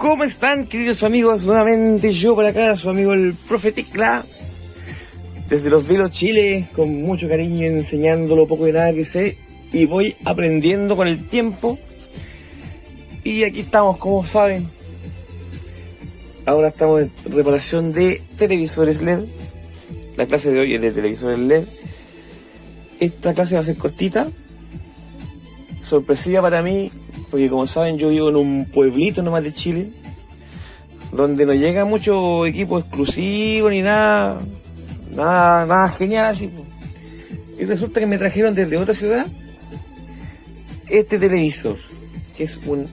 ¿Cómo están, queridos amigos? Nuevamente yo por acá, su amigo el Profe Tecla, desde Los Vilos, Chile, con mucho cariño, enseñando lo poco y nada que sé, y voy aprendiendo con el tiempo. Y aquí estamos, como saben. Ahora estamos en reparación de televisores LED. La clase de hoy es de televisores LED. Esta clase va a ser cortita, sorpresiva para mí, porque como saben yo vivo en un pueblito nomás de Chile, donde no llega mucho equipo exclusivo ni nada genial así. Y resulta que me trajeron desde otra ciudad este televisor, que es un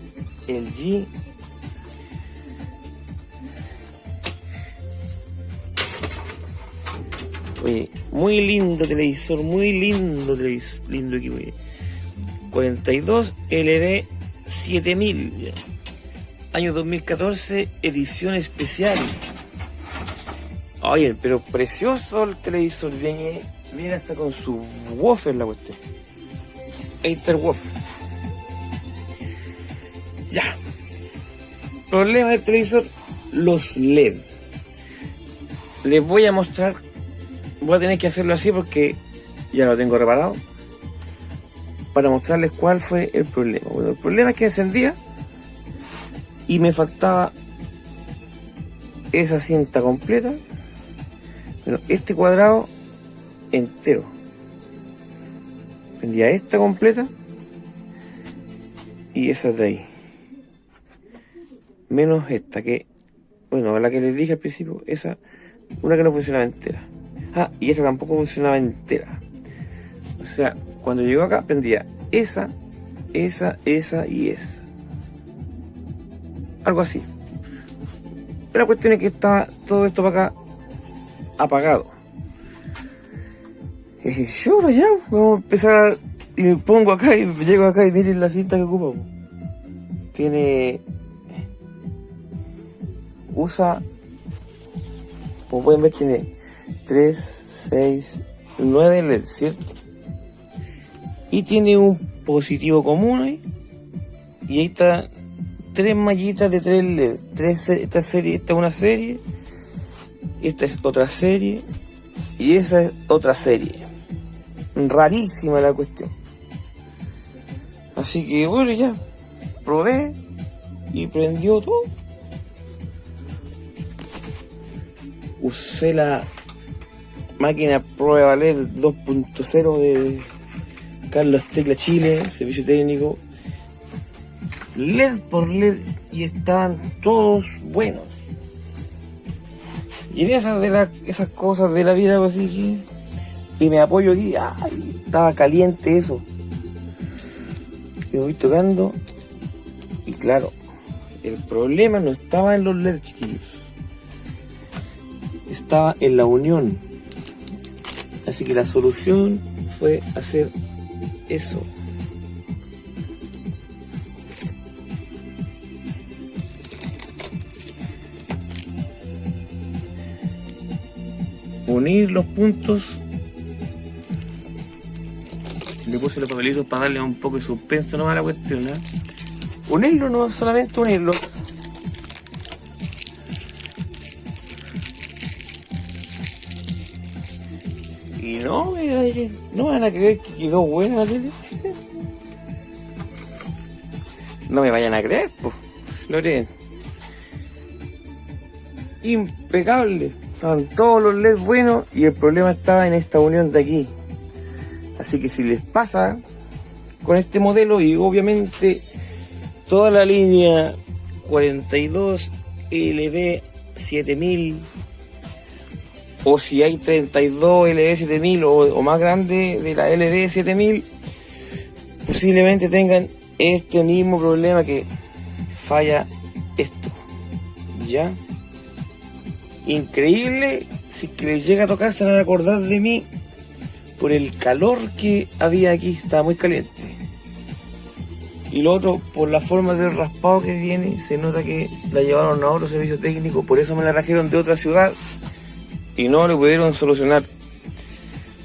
LG Oye, muy lindo televisor, lindo equipo. 42 LD 7000, año 2014, edición especial. Oye, pero precioso el televisor, viene hasta con su woofer la cuestión. Acer woofer. Ya. Problema del televisor, los LED. Les voy a mostrar. Voy a tener que hacerlo así porque ya lo tengo reparado, para mostrarles cuál fue el problema. Bueno, el problema es que encendía y me faltaba esa cinta completa. Bueno, este cuadrado entero. Prendía esta completa y esa de ahí. Menos esta que, bueno, la que les dije al principio, esa, una que no funcionaba entera. Ah, y esta tampoco funcionaba entera. O sea, cuando llegó acá prendía esa y esa. Algo así. Pero la cuestión es que estaba todo esto para acá apagado. Y dije, yo ya, vamos a empezar y me pongo acá y llego acá y miren la cinta que ocupa. Usa, como pueden ver, tiene 3, 6, 9 LED, ¿cierto? Y tiene un positivo común ahí. Y ahí está 3 mallitas de 3 LED. Esta es una serie. Esta es otra serie. Y esa es otra serie. Rarísima la cuestión. Así que bueno, ya probé y prendió todo. Usé la máquina prueba LED 2.0 de Carlos Tecla Chile, servicio técnico, LED por LED, y estaban todos buenos. Y en esas cosas de la vida, pues, así que, y me apoyo aquí, ay, estaba caliente eso. Y me voy tocando, y claro, el problema no estaba en los LED, chiquillos, estaba en la unión. Así que la solución fue hacer eso. Unir los puntos. Le puse los papelitos para darle un poco de suspenso nomás a la cuestión, ¿eh? Unirlo, no solamente unirlo. Y no van a creer que quedó buena la tele. No me vayan a creer, pues. No creen. Impecable. Estaban todos los LED buenos y el problema estaba en esta unión de aquí. Así que si les pasa con este modelo, y obviamente toda la línea 42 LB 7000, o si hay 32 LD 7000 o más grande de la LD 7000, posiblemente tengan este mismo problema, que falla esto. ¿Ya? Increíble, si que les llega a tocar se van a acordar de mí por el calor que había aquí, estaba muy caliente. Y lo otro, por la forma del raspado que tiene, se nota que la llevaron a otro servicio técnico, por eso me la trajeron de otra ciudad y no le pudieron solucionar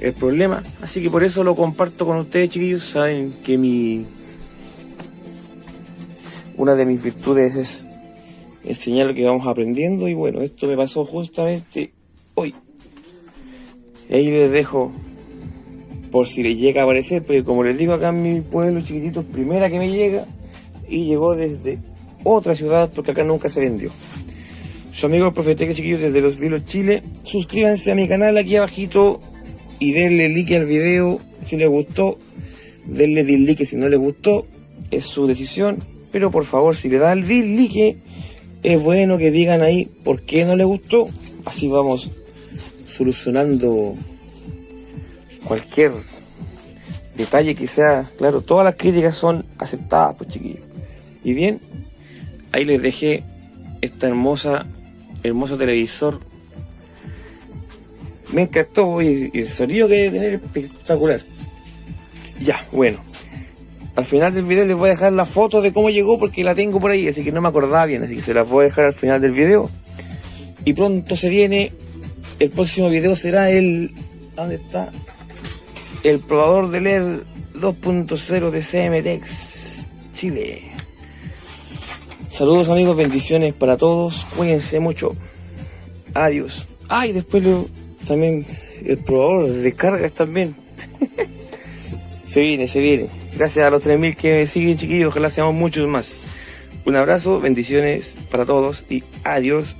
el problema. Así que por eso lo comparto con ustedes, chiquillos. Saben que una de mis virtudes es enseñar lo que vamos aprendiendo. Y bueno, esto me pasó justamente hoy. Y ahí les dejo, por si les llega a aparecer, porque como les digo, acá en mi pueblo chiquitito, primera que me llega, y llegó desde otra ciudad, porque acá nunca se vendió. Su amigo el Profeteca, chiquillos, desde Los Vilos, Chile. Suscríbanse a mi canal aquí abajito y denle like al video si les gustó. Denle dislike si no les gustó, es su decisión. Pero por favor, si le da el dislike, es bueno que digan ahí por qué no les gustó. Así vamos solucionando cualquier detalle que sea. Claro, todas las críticas son aceptadas, pues chiquillos. Y bien, ahí les dejé esta hermoso televisor. Me encantó y el sonido que debe tener es espectacular. Ya, bueno. Al final del video les voy a dejar la foto de cómo llegó porque la tengo por ahí, así que no me acordaba bien, así que se las voy a dejar al final del video. Y pronto se viene, el próximo video será ¿dónde está? El probador de LED 2.0 de CMTEX Chile. Saludos amigos, bendiciones para todos, cuídense mucho. Adiós. Y después también el probador de descargas también. Se viene. Gracias a los 3000 que me siguen, chiquillos, ojalá seamos muchos más. Un abrazo, bendiciones para todos y adiós.